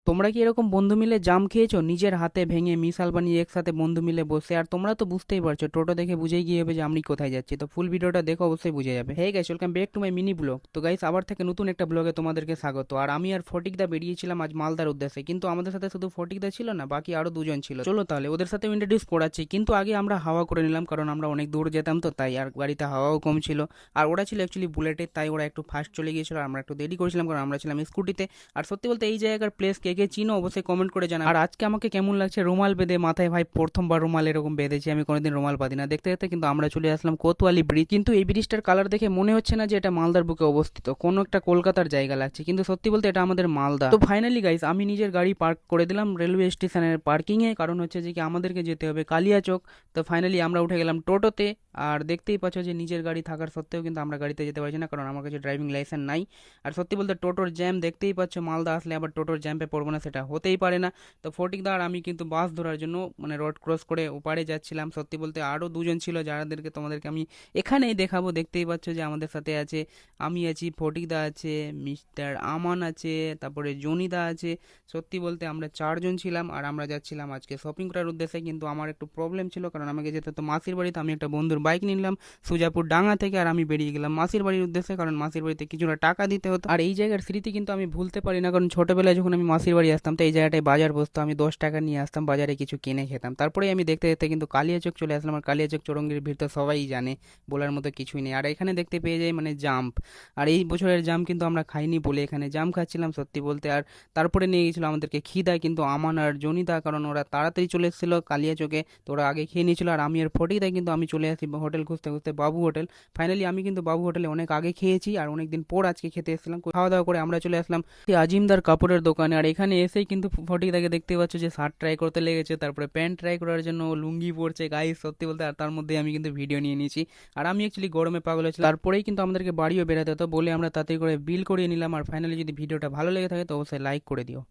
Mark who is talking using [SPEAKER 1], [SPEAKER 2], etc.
[SPEAKER 1] তোমরা কি এরকম বন্ধু মিলে জাম খেয়েছো নিজের হাতে ভেঙে মিশাল বানিয়ে একসাথে বন্ধু মিলে বসে? আর তোমরা তো বুঝতেই পারছো, টোটো দেখে বুঝেই গিয়ে হবে যে আমি কোথায় যাচ্ছি। তো ফুল ভিডিওটা দেখো, অবশ্যই বুঝে যাবে। Hey guys, welcome back to my mini blog. তো গাইস, আবার থেকে নতুন একটা ব্লগে তোমাদেরকে স্বাগত। আর আমি আর ফটিকদা বেরিয়েছিলাম আজ মালদার উদ্দেশ্যে, কিন্তু আমাদের সাথে শুধু ফটিকদা ছিল না, বাকি আরো দুজন ছিল। চলো তাহলে ওদের সাথে ইন্ট্রোডিউস করাচ্ছি, কিন্তু আগে আমরা হাওয়া করে নিলাম, কারণ আমরা অনেক দূর যেতাম তো তাই, আর গাড়িতে হাওয়াও কম ছিল। আর ওরা ছিল অ্যাকচুয়ালি বুলেটে, তাই ওরা একটু ফাস্ট চলে গিয়েছিল, আর আমরা একটু দেরি করেছিলাম কারণ আমরা ছিলাম স্কুটিতে। আর সত্যি বলতে এই জায়গার প্লেস কে কে চিনো অবশ্যই কমেন্ট করে জানা। আর আজকে আমাকে কেমন লাগছে রুমাল বেঁধে মাথায়, ভাই প্রথমবার রুমাল এরকম বেঁধেছি, আমি কোনোদিন রুমাল বাঁধি না। দেখতে দেখতে কিন্তু আমরা চলে আসলাম কোতোয়ালি ব্রিজ। কিন্তু এই ব্রিজটার কালার দেখে মনে হচ্ছে না যে এটা মালদার বুকে অবস্থিত, কোনো একটা কলকাতার জায়গা লাগছে, কিন্তু সত্যি বলতে এটা আমাদের মালদা। তো ফাইনালি গাইস, আমি নিজের গাড়ি পার্ক করে দিলাম রেলওয়ে স্টেশনের পার্কিং এ, কারণ হচ্ছে যে কি আমাদেরকে যেতে হবে কালিয়াচক। তো ফাইনালি আমরা উঠে গেলাম টোটোতে। আর দেখতেই পাচ্ছ যে নিজের গাড়ি থাকার সত্ত্বেও কিন্তু আমরা গাড়িতে যেতে পারছি না, কারণ আমার কাছে ড্রাইভিং লাইসেন্স নাই। আর সত্যি বলতে টোটোর জ্যাম দেখতেই পাচ্ছ, মালদা আসলে আবার টোটোর জ্যাম্পে পড়বো না সেটা হতেই পারে না। তো ফটিকদা আর আমি কিন্তু বাস ধরার জন্য মানে রোড ক্রস করে ওপারে যাচ্ছিলাম। সত্যি বলতে আরও দুজন ছিল যাদেরকে তোমাদেরকে আমি এখানেই দেখাবো। দেখতেই পাচ্ছ যে আমাদের সাথে আছে, আমি আছি, ফটিকদা আছে, মিস্টার আমান আছে, তারপরে জনিদা আছে। সত্যি বলতে আমরা চারজন ছিলাম, আর আমরা যাচ্ছিলাম আজকে শপিং করার উদ্দেশ্যে। কিন্তু আমার একটু প্রবলেম ছিল, কারণ আমাকে যেতে তো মাসির বাড়িতে। আমি একটা বন্ধুর বাইক নিলাম সুজাপুর ডাঙ্গা থেকে, আর আমি বেরিয়ে গেলাম মাসির বাড়ির উদ্দেশ্যে, কারণ মাসির বাড়িতে কিছুটা টাকা দিতে হতো। আর এই জায়গার স্মৃতি কিন্তু আমি ভুলতে পারি না, কারণ ছোটবেলায় যখন আমি মাসির বাড়ি আসতাম তো এই জায়গাটায় বাজার বসতো, আমি 10 টাকা নিয়ে আসতাম, বাজারে কিছু কিনে খেতাম। তারপরে আমি দেখতে দেখতে কিন্তু কালিয়াচক চলে আসলাম। আর কালিয়াচক চৌরঙ্গির ভিড় তো সবাই জানে, বলার মতো কিছুই নেই। আর এখানে দেখতে পেয়ে যাই মানে জাম্প। আর এই বছরের জাম কিন্তু আমরা খাইনি বলে এখানে জাম খাচ্ছিলাম সত্যি বলতে। আর তারপরে নিয়ে গেছিলো আমাদেরকে খিদা, কিন্তু আমান আর জনিদা, কারণ ওরা তাড়াতাড়ি চলে এসেছিলো কালিয়াচকে, তো ওরা আগে খেয়ে নিয়েছিল। আর আমি আর ফটিকদা কিন্তু আমি চলে আসি হোটেল খুঁজতে খুঁজতে বাবু হোটেল। ফাইনালি আমি কিন্তু বাবু হোটেলে অনেক আগে খেয়েছি, আর অনেকদিন পর আজকে খেতে এসেছিলাম। খাওয়া দাওয়া করে আমরা চলে আসলাম সেই আজিমদার কাপড়ের দোকানে। আর এখানে এসেই কিন্তু ফটিকদাকে দেখতে পাচ্ছ যে শার্ট ট্রাই করতে লেগেছে, তারপরে প্যান্ট ট্রাই করার জন্য ও লুঙ্গি পরছে গাইস সত্যি বলতে। আর তার মধ্যে আমি কিন্তু ভিডিও নিয়ে নিয়েছি। আর আমি অ্যাকচুয়ালি গরমে পাগল হয়েছিলাম, তারপরেই কিন্তু আমাদেরকে বাড়িও বেরোতে হতো বলে আমরা তাড়াতাড়ি করে বিল করিয়ে নিলাম। আর ফাইনালি যদি ভিডিওটা ভালো লেগে থাকে তো অবশ্যই লাইক করে দিও।